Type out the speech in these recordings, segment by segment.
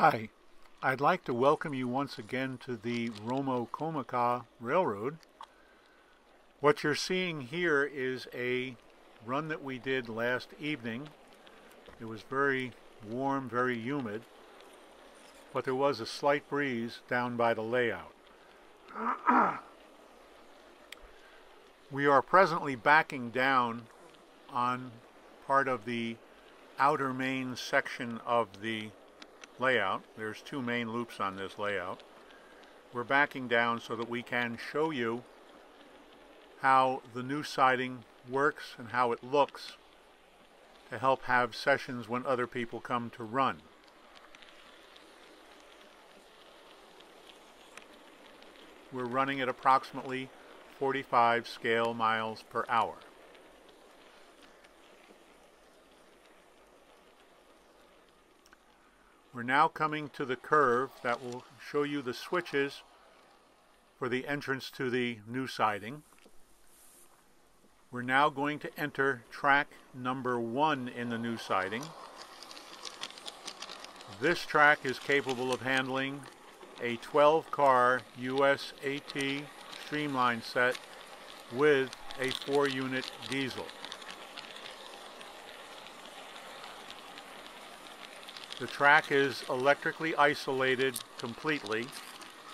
Hi, I'd like to welcome you once again to the Romo-Comacao Railroad. What you're seeing here is a run that we did last evening. It was very warm, very humid, but there was a slight breeze down by the layout. We are presently backing down on part of the outer main section of the layout. There's two main loops on this layout. We're backing down so that we can show you how the new siding works and how it looks to help have sessions when other people come to run. We're running at approximately 45 scale miles per hour. We're now coming to the curve that will show you the switches for the entrance to the new siding. We're now going to enter track number 1 in the new siding. This track is capable of handling a 12-car USAT streamline set with a 4-unit diesel. The track is electrically isolated completely,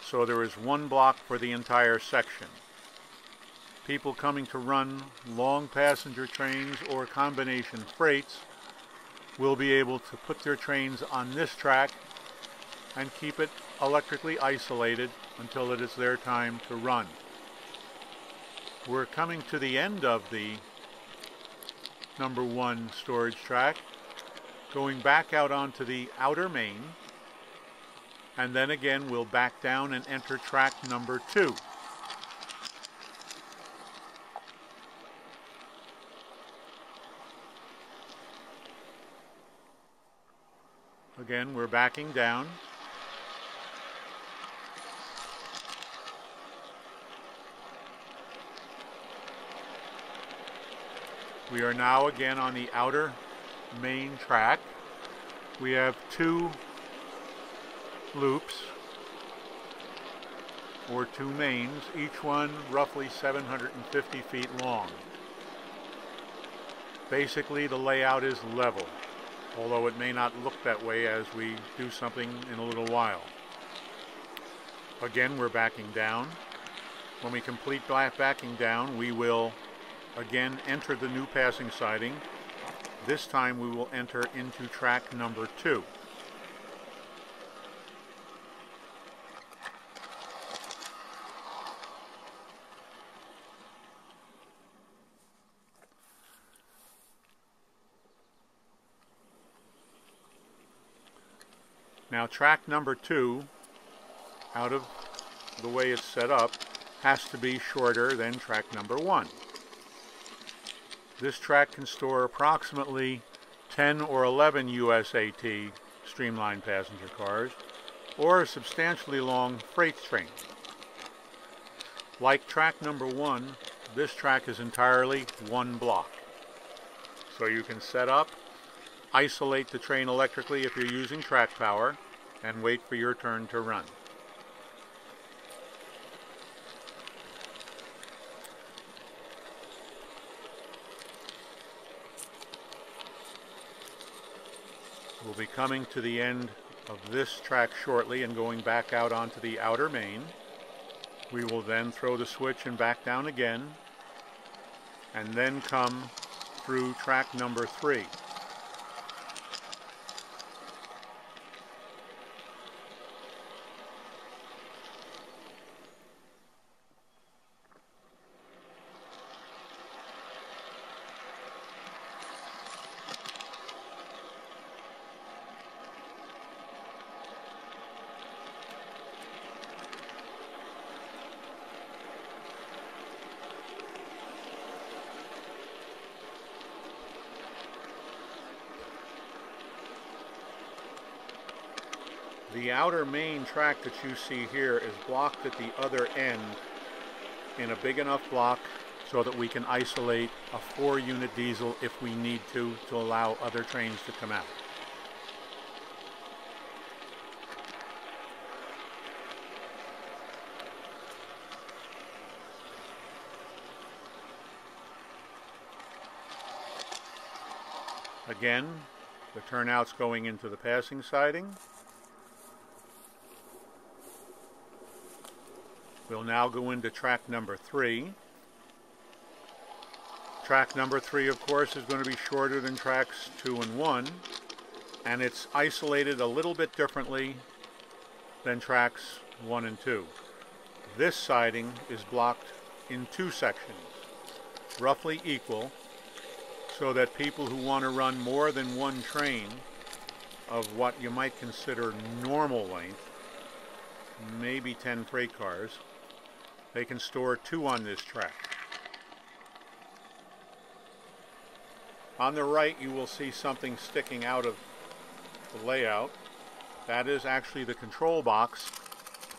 so there is one block for the entire section. People coming to run long passenger trains or combination freights will be able to put their trains on this track and keep it electrically isolated until it is their time to run. We're coming to the end of the number 1 storage track, going back out onto the outer main, and then again we'll back down and enter track number 2. Again, we're backing down. We are now again on the outer main track. We have 2 loops, or 2 mains, each one roughly 750 feet long. Basically, the layout is level, although it may not look that way as we do something in a little while. Again, we're backing down. When we complete backing down, we will again enter the new passing siding. This time we will enter into track number 2. Now track number 2, out of the way it's set up, has to be shorter than track number 1. This track can store approximately 10 or 11 USAT streamline passenger cars, or a substantially long freight train. Like track number 1, this track is entirely one block. So you can set up, isolate the train electrically if you're using track power, and wait for your turn to run. We'll be coming to the end of this track shortly and going back out onto the outer main. We will then throw the switch and back down again, and then come through track number 3. The outer main track that you see here is blocked at the other end in a big enough block so that we can isolate a 4-unit diesel if we need to allow other trains to come out. Again, the turnout's going into the passing siding. We'll now go into track number 3. Track number 3, of course, is going to be shorter than tracks 2 and 1, and it's isolated a little bit differently than tracks 1 and 2. This siding is blocked in 2 sections, roughly equal, so that people who want to run more than one train of what you might consider normal length, maybe 10 freight cars, they can store 2 on this track. On the right, you will see something sticking out of the layout. That is actually the control box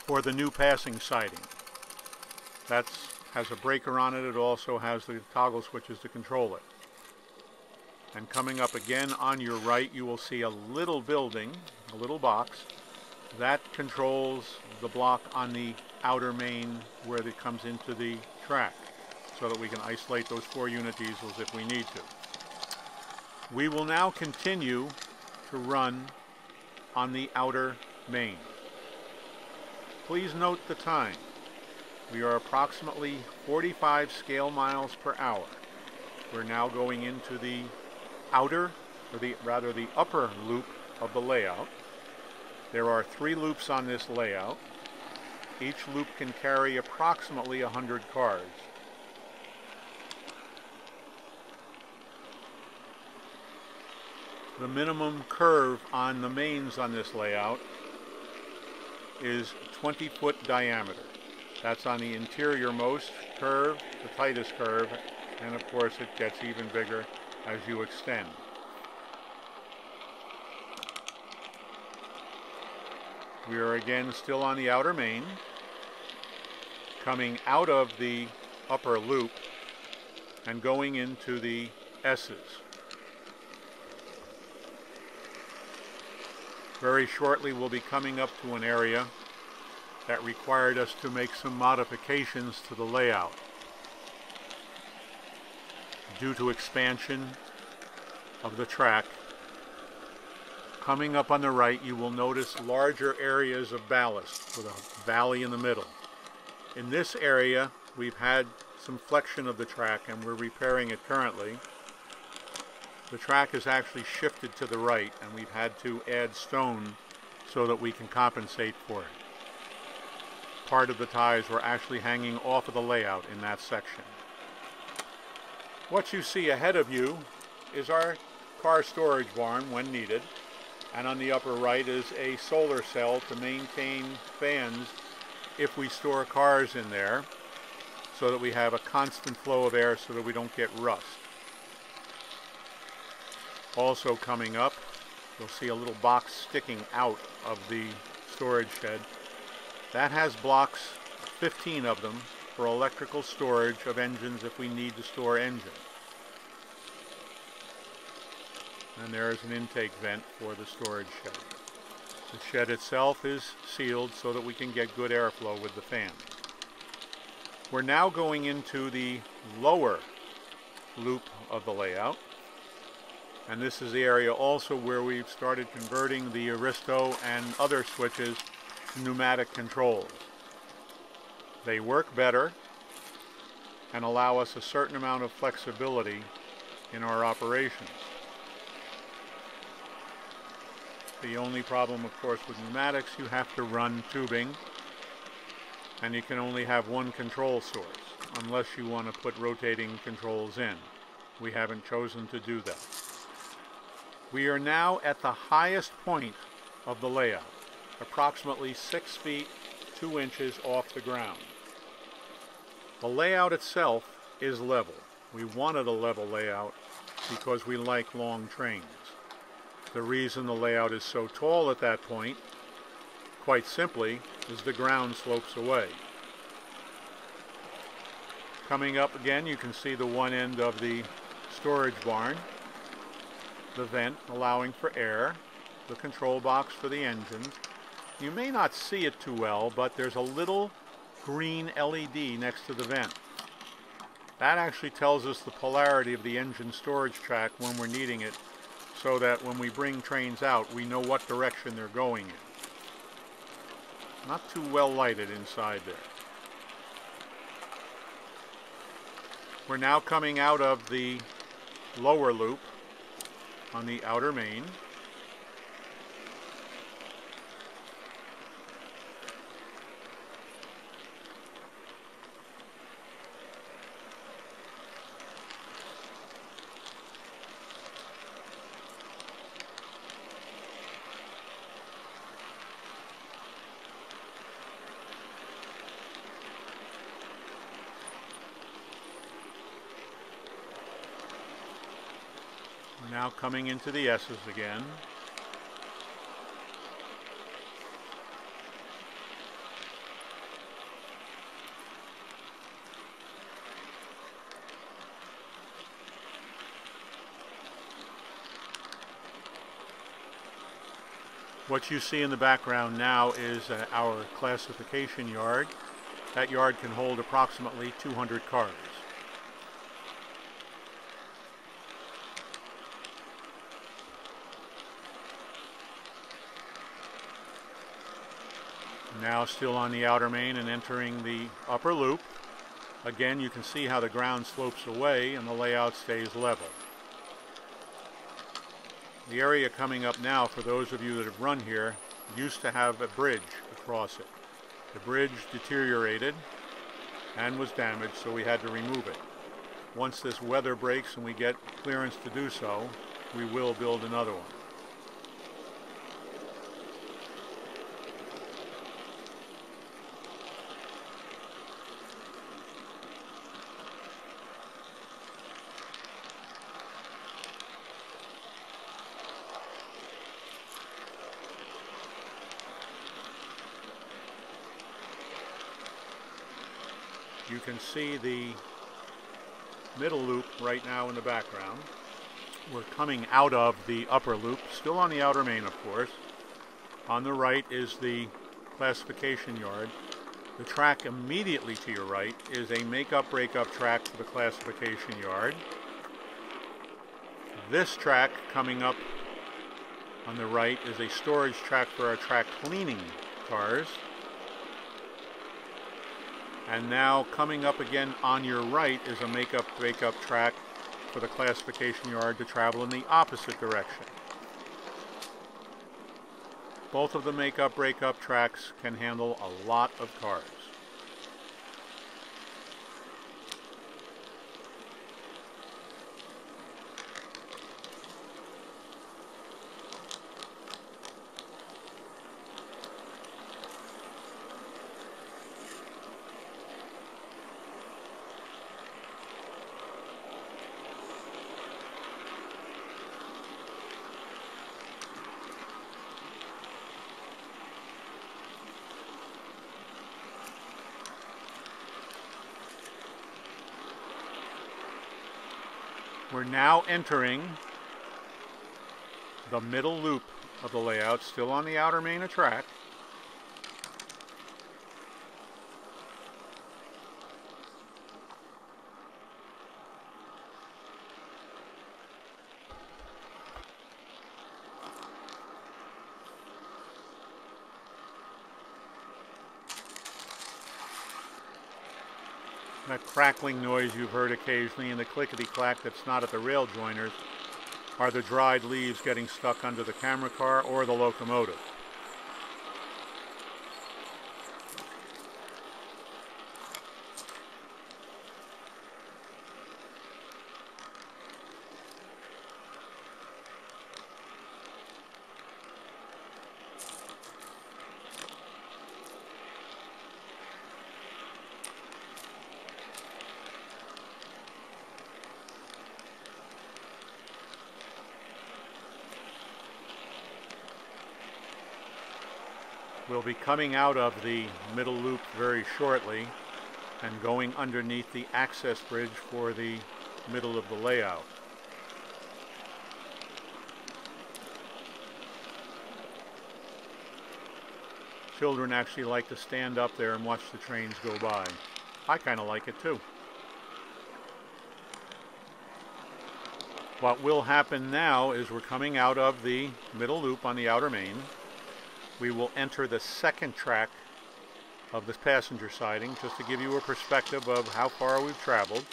for the new passing siding. That has a breaker on it. It also has the toggle switches to control it. And coming up again on your right, you will see a little building, a little box, that controls the block on the outer main where it comes into the track, so that we can isolate those 4-unit diesels if we need to. We will now continue to run on the outer main. Please note the time. We are approximately 45 scale miles per hour. We're now going into the outer, or the upper loop of the layout. There are 3 loops on this layout. Each loop can carry approximately 100 cars. The minimum curve on the mains on this layout is 20-foot diameter. That's on the interior-most curve, the tightest curve, and of course it gets even bigger as you extend. We are again still on the outer main, coming out of the upper loop and going into the S's. Very shortly we'll be coming up to an area that required us to make some modifications to the layout due to expansion of the track. Coming up on the right, you will notice larger areas of ballast with a valley in the middle. In this area, we've had some flexion of the track and we're repairing it currently. The track is actually shifted to the right and we've had to add stone so that we can compensate for it. Part of the ties were actually hanging off of the layout in that section. What you see ahead of you is our car storage barn when needed, and on the upper right is a solar cell to maintain fans if we store cars in there, so that we have a constant flow of air so that we don't get rust. Also coming up, you'll see a little box sticking out of the storage shed. That has blocks, 15 of them, for electrical storage of engines if we need to store engines. And there is an intake vent for the storage shed. The shed itself is sealed so that we can get good airflow with the fan. We're now going into the lower loop of the layout. And this is the area also where we've started converting the Aristo and other switches to pneumatic controls. They work better and allow us a certain amount of flexibility in our operations. The only problem, of course, with pneumatics, you have to run tubing, and you can only have one control source, unless you want to put rotating controls in. We haven't chosen to do that. We are now at the highest point of the layout, approximately 6 feet 2 inches off the ground. The layout itself is level. We wanted a level layout because we like long trains. The reason the layout is so tall at that point, quite simply, is the ground slopes away. Coming up again, you can see the one end of the storage barn, the vent allowing for air, the control box for the engines. You may not see it too well, but there's a little green LED next to the vent. That actually tells us the polarity of the engine storage track when we're needing it so that when we bring trains out, we know what direction they're going in. Not too well lighted inside there. We're now coming out of the lower loop on the outer main. Now coming into the S's again. What you see in the background now is our classification yard. That yard can hold approximately 200 cars. Now still on the outer main and entering the upper loop. Again, you can see how the ground slopes away and the layout stays level. The area coming up now, for those of you that have run here, used to have a bridge across it. The bridge deteriorated and was damaged, so we had to remove it. Once this weather breaks and we get clearance to do so, we will build another one. You can see the middle loop right now in the background. We're coming out of the upper loop, still on the outer main, of course. On the right is the classification yard. The track immediately to your right is a make-up break-up track for the classification yard. This track coming up on the right is a storage track for our track cleaning cars. And now coming up again on your right is a make-up break-up track for the classification yard to travel in the opposite direction. Both of the make-up break-up tracks can handle a lot of cars. We're now entering the middle loop of the layout, still on the outer main of track. That crackling noise you've heard occasionally and the clickety-clack that's not at the rail joiners are the dried leaves getting stuck under the camera car or the locomotive. We'll be coming out of the middle loop very shortly and going underneath the access bridge for the middle of the layout. Children actually like to stand up there and watch the trains go by. I kind of like it too. What will happen now is we're coming out of the middle loop on the outer main. We will enter the second track of this passenger siding just to give you a perspective of how far we've traveled.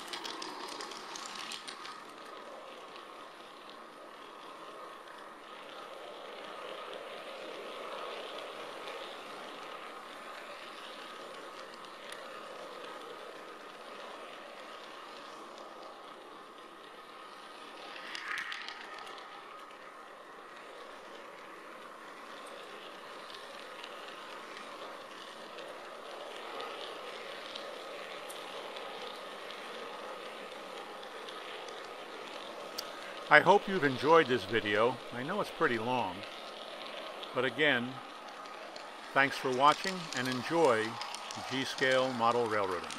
I hope you've enjoyed this video. I know it's pretty long, but again, thanks for watching and enjoy G-Scale Model Railroading.